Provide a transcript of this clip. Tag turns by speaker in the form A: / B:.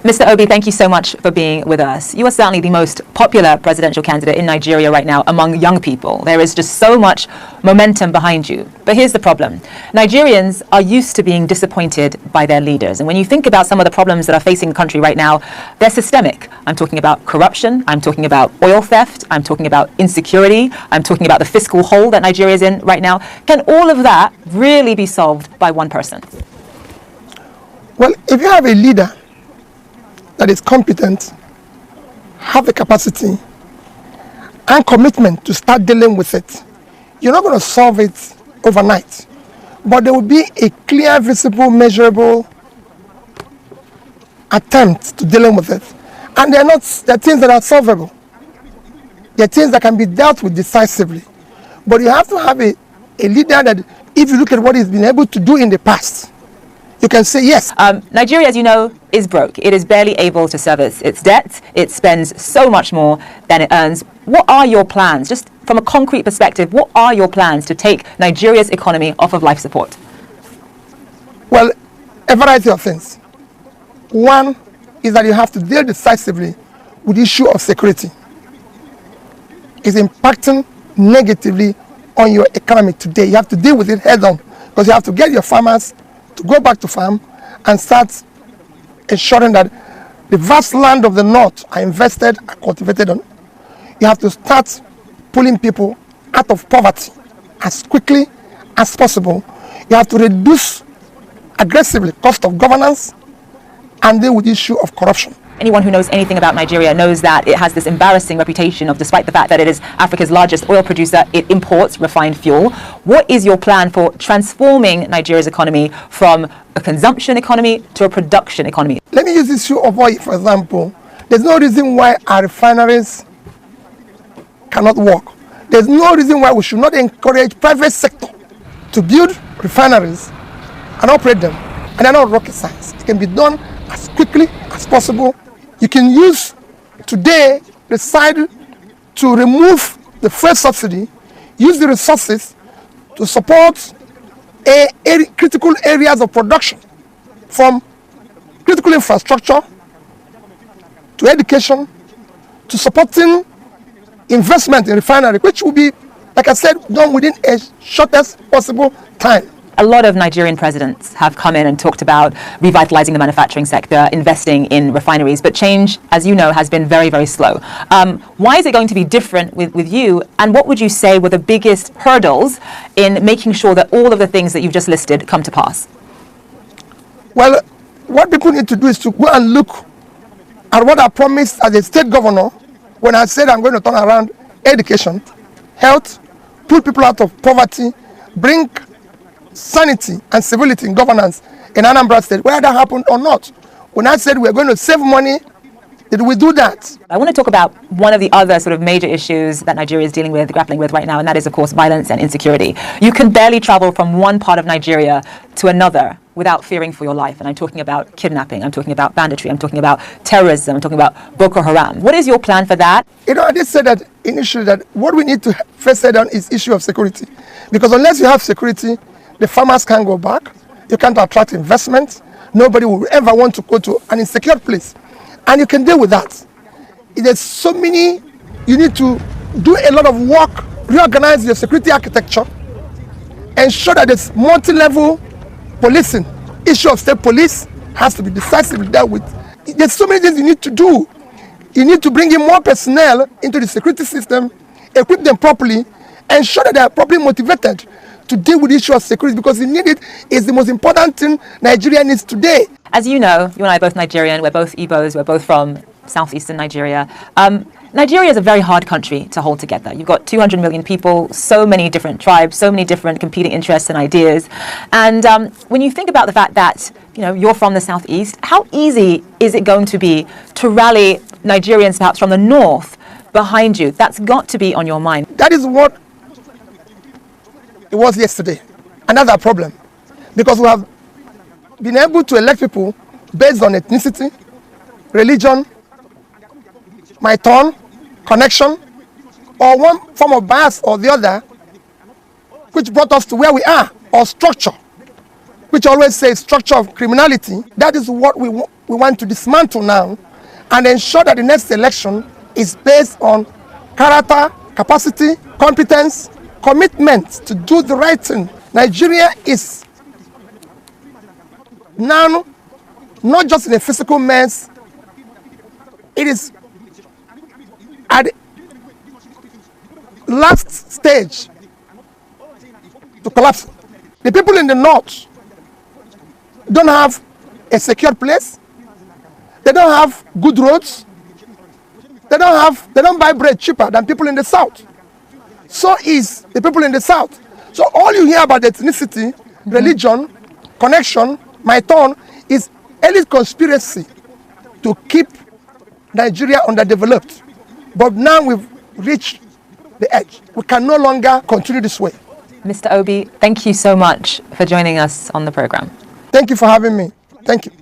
A: Mr. Obi, thank you so much for being with us. You are certainly the most popular presidential candidate in Nigeria right now among young people. There is just so much momentum behind you. But here's the problem. Nigerians are used to being disappointed by their leaders. And when you think about some of the problems that are facing the country right now, they're systemic. I'm talking about corruption. I'm talking about oil theft. I'm talking about insecurity. I'm talking about the fiscal hole that Nigeria is in right now. Can all of that really be solved by one person?
B: Well, if you have a leader that is competent, have the capacity and commitment to start dealing with it, you're not going to solve it overnight. But there will be a clear, visible, measurable attempt to dealing with it. And they're things that are solvable. They're things that can be dealt with decisively. But you have to have a leader that, if you look at what he's been able to do in the past, you can say yes.
A: Nigeria, as you know, is broke. It is barely able to service its debt. It spends so much more than it earns. What are your plans? Just from a concrete perspective, what are your plans to take Nigeria's economy off of life support?
B: Well, a variety of things. One is that you have to deal decisively with the issue of security. It's impacting negatively on your economy today. You have to deal with it head on, because you have to get your farmers to go back to farm and start ensuring that the vast land of the north are invested and cultivated on. You have to start pulling people out of poverty as quickly as possible. You have to reduce aggressively cost of governance and deal with the issue of corruption.
A: Anyone who knows anything about Nigeria knows that it has this embarrassing reputation of, despite the fact that it is Africa's largest oil producer, it imports refined fuel. What is your plan for transforming Nigeria's economy from a consumption economy to a production economy?
B: Let me use the issue of oil, for example. There's no reason why our refineries cannot work. There's no reason why we should not encourage private sector to build refineries and operate them. And they're not rocket science. It can be done as quickly as possible. You can use today, decide to remove the first subsidy, use the resources to support critical areas of production, from critical infrastructure to education to supporting investment in refinery, which will be, like I said, done within a shortest possible time.
A: A lot of Nigerian presidents have come in and talked about revitalizing the manufacturing sector, investing in refineries, but change, as you know, has been very, very slow. Why is it going to be different with you, and what would you say were the biggest hurdles in making sure that all of the things that you've just listed come to pass?
B: Well, what people need to do is to go and look at what I promised as a state governor when I said I'm going to turn around education, health, pull people out of poverty, bring sanity and civility in governance in Anambra State, whether that happened or not. When I said we're going to save money, did we do that?
A: I want to talk about one of the other sort of major issues that Nigeria is grappling with right now, and that is, of course, violence and insecurity. You can barely travel from one part of Nigeria to another without fearing for your life. And I'm talking about kidnapping, I'm talking about banditry, I'm talking about terrorism, I'm talking about Boko Haram. What is your plan for that?
B: You know, I did say that initially, that what we need to first set down is issue of security. Because unless you have security, the farmers can't go back, you can't attract investment, nobody will ever want to go to an insecure place. And you can deal with that. There's so many, you need to do a lot of work, reorganize your security architecture, ensure that there's multi-level policing. Issue of state police has to be decisively dealt with. There's so many things you need to do. You need to bring in more personnel into the security system, equip them properly, ensure that they are properly motivated to deal with the issue of security, because the need is the most important thing Nigeria needs today.
A: As you know, you and I are both Nigerian, we're both Igbos, we're both from southeastern Nigeria. Nigeria is a very hard country to hold together. You've got 200 million people, so many different tribes, so many different competing interests and ideas. And when you think about the fact that you're from the southeast, how easy is it going to be to rally Nigerians perhaps from the north behind you? That's got to be on your mind.
B: That is what it was yesterday, and that's our problem, because we have been able to elect people based on ethnicity, religion, my turn, connection, or one form of bias or the other, which brought us to where we are, or structure, which always says structure of criminality. That is what we we want to dismantle now and ensure that the next election is based on character, capacity, competence, commitment to do the right thing. Nigeria is now not just in a physical mess, it is at the last stage to collapse. The people in the north don't have a secure place. They don't have good roads. They don't buy bread cheaper than people in the south. So is the people in the south. So all you hear about ethnicity, religion, connection, my turn, is elite conspiracy to keep Nigeria underdeveloped. But now we've reached the edge. We can no longer continue this way.
A: Mr. Obi, thank you so much for joining us on the program.
B: Thank you for having me. Thank you.